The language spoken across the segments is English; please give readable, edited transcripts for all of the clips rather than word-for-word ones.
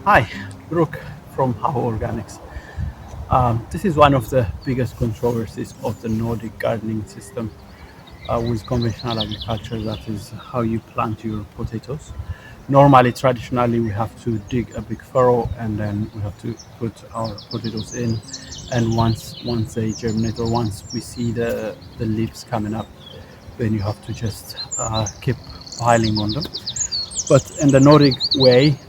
Hi, Brooke from How Organics. This is one of the biggest controversies of the Nordic gardening system with conventional agriculture. That is how you plant your potatoes. Normally, traditionally, we have to dig a big furrow and then we have to put our potatoes in. And once they germinate or once we see the leaves coming up, then you have to just keep piling on them. But in the Nordic way,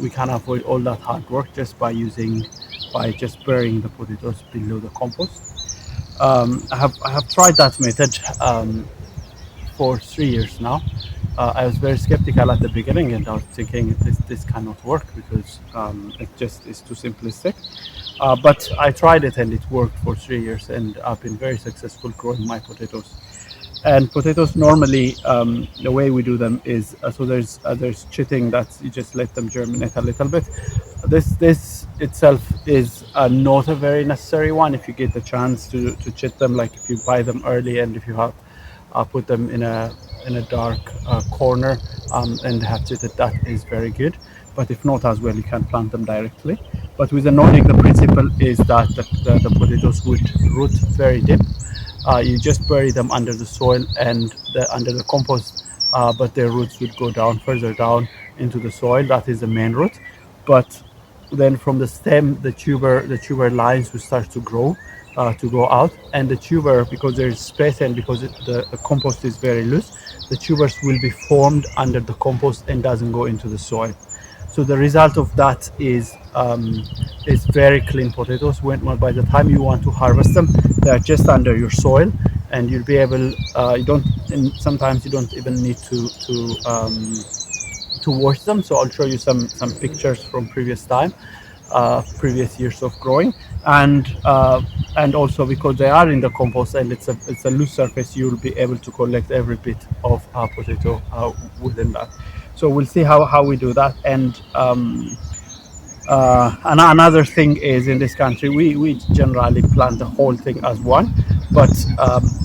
we can avoid all that hard work just by just burying the potatoes below the compost. I have tried that method for 3 years now. I was very skeptical at the beginning, and I was thinking this cannot work because it just is too simplistic. But I tried it, and it worked for 3 years, and I've been very successful growing my potatoes. And potatoes normally, the way we do them is there's chitting that you just let them germinate a little bit. This itself is not a very necessary one if you get the chance to chit them. Like if you buy them early and if you have put them in a dark corner and have chitted, that is very good. But if not as well, you can plant them directly. But with the Nordic, the principle is that the potatoes would root very deep. You just bury them under the soil and under the compost, but their roots would go down further down into the soil. That is the main root. But then from the stem, the tuber lines will start to grow out, and the tuber, because there is space and because the compost is very loose, the tubers will be formed under the compost and doesn't go into the soil. So the result of that is very clean potatoes. When by the time you want to harvest them, they are just under your soil, and you'll be able. You don't. And sometimes you don't even need to wash them. So I'll show you some pictures from previous years of growing, and also because they are in the compost and it's a loose surface, you'll be able to collect every bit of potato within that. So we'll see how we do that. And another thing is, in this country, we generally plant the whole thing as one. But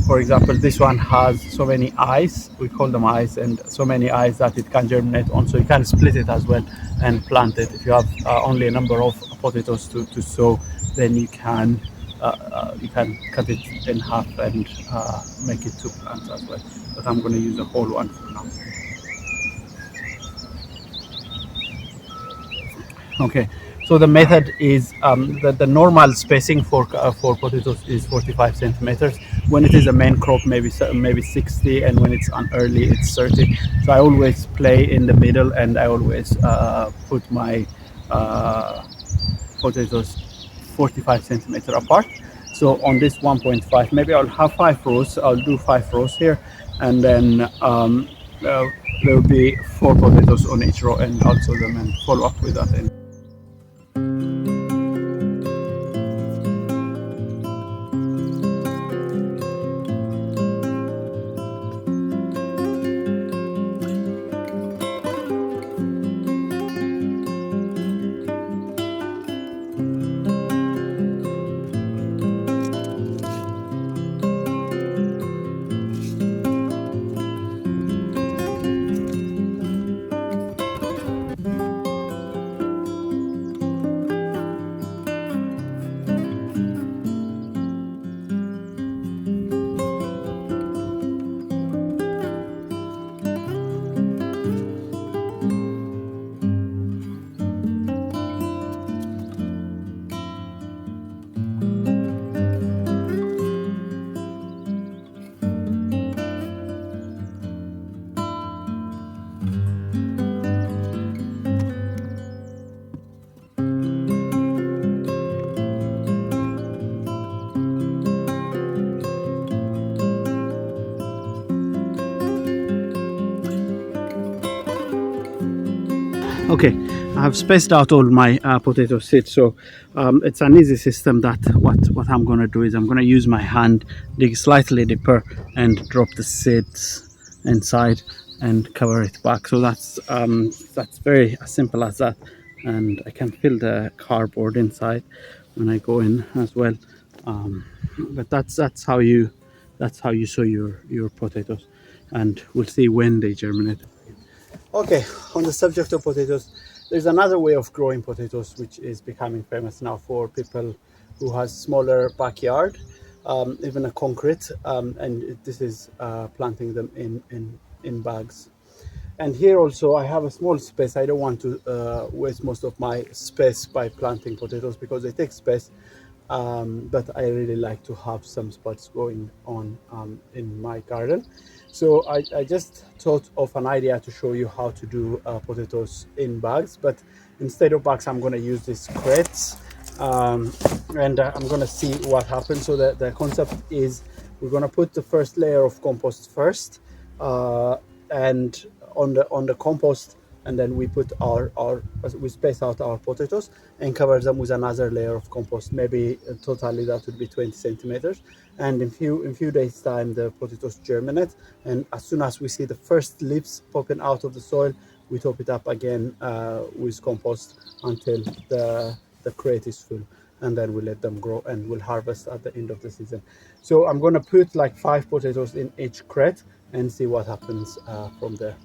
for example, this one has so many eyes, we call them eyes, and so many eyes that it can germinate on. So you can split it as well and plant it. If you have only a number of potatoes to sow, then you can cut it in half and make it two plants as well. But I'm going to use a whole one for now. Okay, so the method is the normal spacing for potatoes is 45 centimeters. When it is a main crop, maybe 60, and when it's an early, it's 30. So I always play in the middle, and I always put my potatoes 45 centimeter apart. So on this 1.5, maybe I'll have 5 rows. I'll do 5 rows here, and then there will be 4 potatoes on each row, and I'll sow them and follow up with that. Okay, I have spaced out all my potato seeds, so it's an easy system. That what I'm going to do is I'm going to use my hand, dig slightly deeper, and drop the seeds inside and cover it back. So that's very as simple as that, and I can fill the cardboard inside when I go in as well. But that's how you sow your potatoes, and we'll see when they germinate. Okay, on the subject of potatoes, There's another way of growing potatoes which is becoming famous now for people who has smaller backyard, even a concrete, and this is planting them in bags. And here also I have a small space. I don't want to waste most of my space by planting potatoes because they take space, but I really like to have some spots going on in my garden. So I just thought of an idea to show you how to do potatoes in bags, but instead of bags I'm going to use these crates, and I'm going to see what happens. So the concept is we're going to put the first layer of compost first, and on the compost, and then we put our we space out our potatoes and cover them with another layer of compost, maybe totally that would be 20 centimeters. And in few days time the potatoes germinate, and as soon as we see the first leaves popping out of the soil, we top it up again with compost until the crate is full, and then we let them grow and we'll harvest at the end of the season. So I'm going to put like 5 potatoes in each crate and see what happens from there.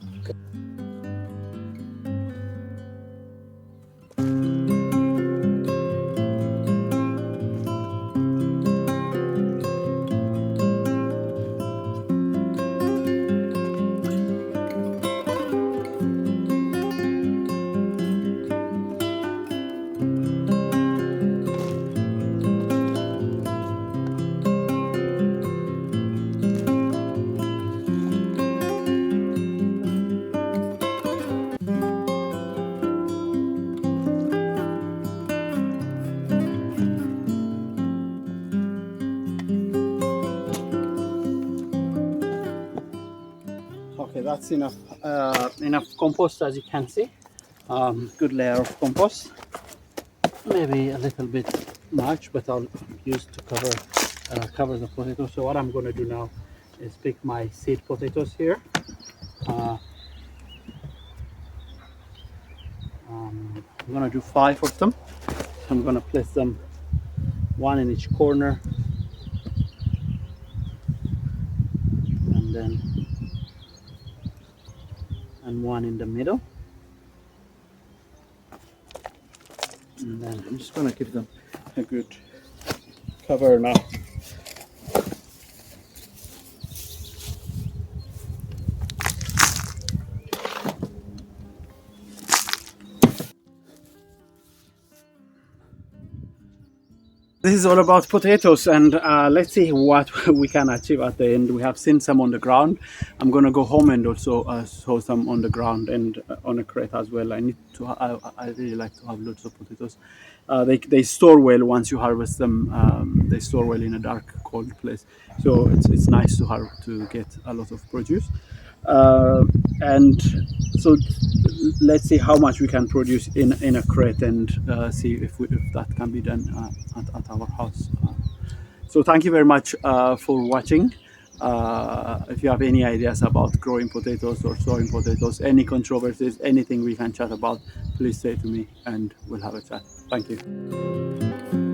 Okay, that's enough compost, as you can see. Good layer of compost, maybe a little bit much, but I'll use to cover the potato. So what I'm going to do now is pick my seed potatoes here. uh, I'm going to do 5 of them. I'm going to place them one in each corner, and then one in the middle, and then I'm just going to give them a good cover now. This is all about potatoes, and let's see what we can achieve at the end. We have seen some on the ground. I'm gonna go home and also sow some on the ground and on a crate as well. I need to. I really like to have lots of potatoes. They store well once you harvest them. They store well in a dark, cold place. So it's nice to get a lot of produce. And so let's see how much we can produce in a crate, and see if that can be done at our house. So thank you very much for watching. If you have any ideas about growing potatoes or sowing potatoes, any controversies, anything we can chat about, please say to me and we'll have a chat. Thank you.